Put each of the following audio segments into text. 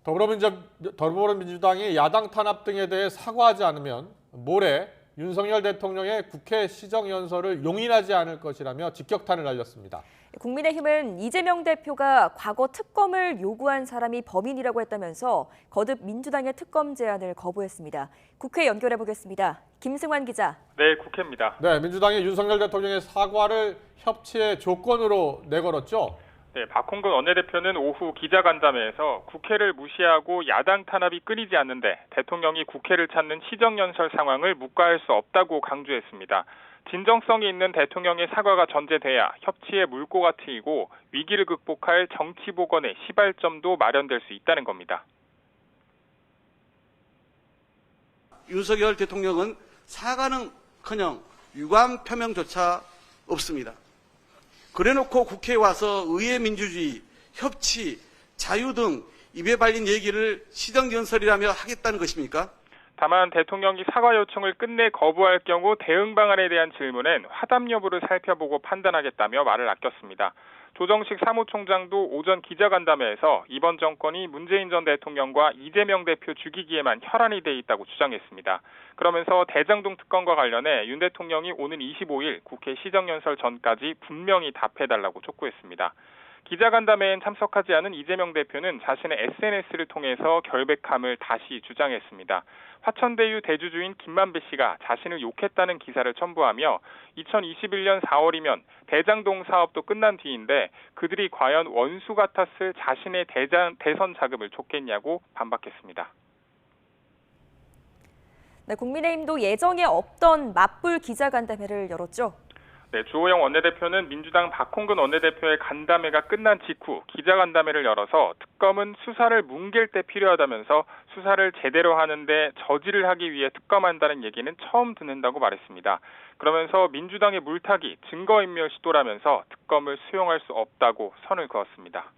더불어민주당이 야당 탄압 등에 대해 사과하지 않으면 모레 윤석열 대통령의 국회 시정연설을 용인하지 않을 것이라며 직격탄을 날렸습니다. 국민의힘은 이재명 대표가 과거 특검을 요구한 사람이 범인이라고 했다면서 거듭 민주당의 특검 제안을 거부했습니다. 국회 연결해 보겠습니다. 김승환 기자. 네, 국회입니다. 네, 민주당이 윤석열 대통령의 사과를 협치의 조건으로 내걸었죠. 네, 박홍근 원내대표는 오후 기자간담회에서 국회를 무시하고 야당 탄압이 끊이지 않는데 대통령이 국회를 찾는 시정연설 상황을 묵과할 수 없다고 강조했습니다. 진정성이 있는 대통령의 사과가 전제돼야 협치의 물꼬가 트이고 위기를 극복할 정치 복원의 시발점도 마련될 수 있다는 겁니다. 윤석열 대통령은 사과는커녕 유감 표명조차 없습니다. 그래놓고 국회에 와서 의회 민주주의, 협치, 자유 등 입에 발린 얘기를 시정연설이라며 하겠다는 것입니까? 다만 대통령이 사과 요청을 끝내 거부할 경우 대응 방안에 대한 질문엔 화답 여부를 살펴보고 판단하겠다며 말을 아꼈습니다. 조정식 사무총장도 오전 기자간담회에서 이번 정권이 문재인 전 대통령과 이재명 대표 죽이기에만 혈안이 돼 있다고 주장했습니다. 그러면서 대장동 특검과 관련해 윤 대통령이 오는 25일 국회 시정연설 전까지 분명히 답해달라고 촉구했습니다. 기자간담회엔 참석하지 않은 이재명 대표는 자신의 SNS를 통해서 결백함을 다시 주장했습니다. 화천대유 대주주인 김만배 씨가 자신을 욕했다는 기사를 첨부하며 2021년 4월이면 대장동 사업도 끝난 뒤인데 그들이 과연 원수 같았을 자신의 대선 자금을 줬겠냐고 반박했습니다. 네, 국민의힘도 예정에 없던 맞불 기자간담회를 열었죠. 네, 주호영 원내대표는 민주당 박홍근 원내대표의 간담회가 끝난 직후 기자간담회를 열어서 특검은 수사를 뭉갤 때 필요하다면서 수사를 제대로 하는데 저지를 하기 위해 특검한다는 얘기는 처음 듣는다고 말했습니다. 그러면서 민주당의 물타기, 증거인멸 시도라면서 특검을 수용할 수 없다고 선을 그었습니다.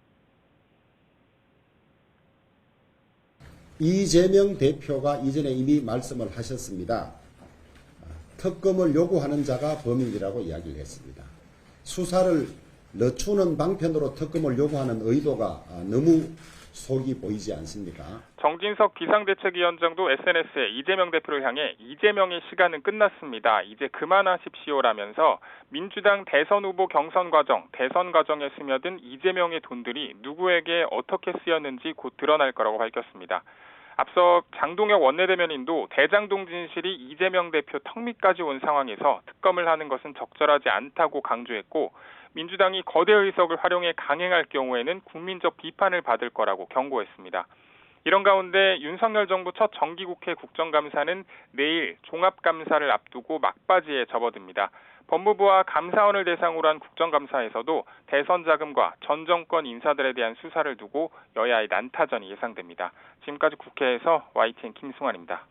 이재명 대표가 이전에 이미 말씀을 하셨습니다. 특검을 요구하는 자가 범인이라고 이야기를 했습니다. 수사를 늦추는 방편으로 특검을 요구하는 의도가 너무 속이 보이지 않습니까? 정진석 비상대책위원장도 SNS에 이재명 대표를 향해 이재명의 시간은 끝났습니다. 이제 그만하십시오라면서 민주당 대선 후보 경선 과정, 대선 과정에 스며든 이재명의 돈들이 누구에게 어떻게 쓰였는지 곧 드러날 거라고 밝혔습니다. 앞서 장동혁 원내대변인도 대장동 진실이 이재명 대표 턱 밑까지 온 상황에서 특검을 하는 것은 적절하지 않다고 강조했고 민주당이 거대 의석을 활용해 강행할 경우에는 국민적 비판을 받을 거라고 경고했습니다. 이런 가운데 윤석열 정부 첫 정기국회 국정감사는 내일 종합감사를 앞두고 막바지에 접어듭니다. 법무부와 감사원을 대상으로 한 국정감사에서도 대선 자금과 전 정권 인사들에 대한 수사를 두고 여야의 난타전이 예상됩니다. 지금까지 국회에서 YTN 김승환입니다.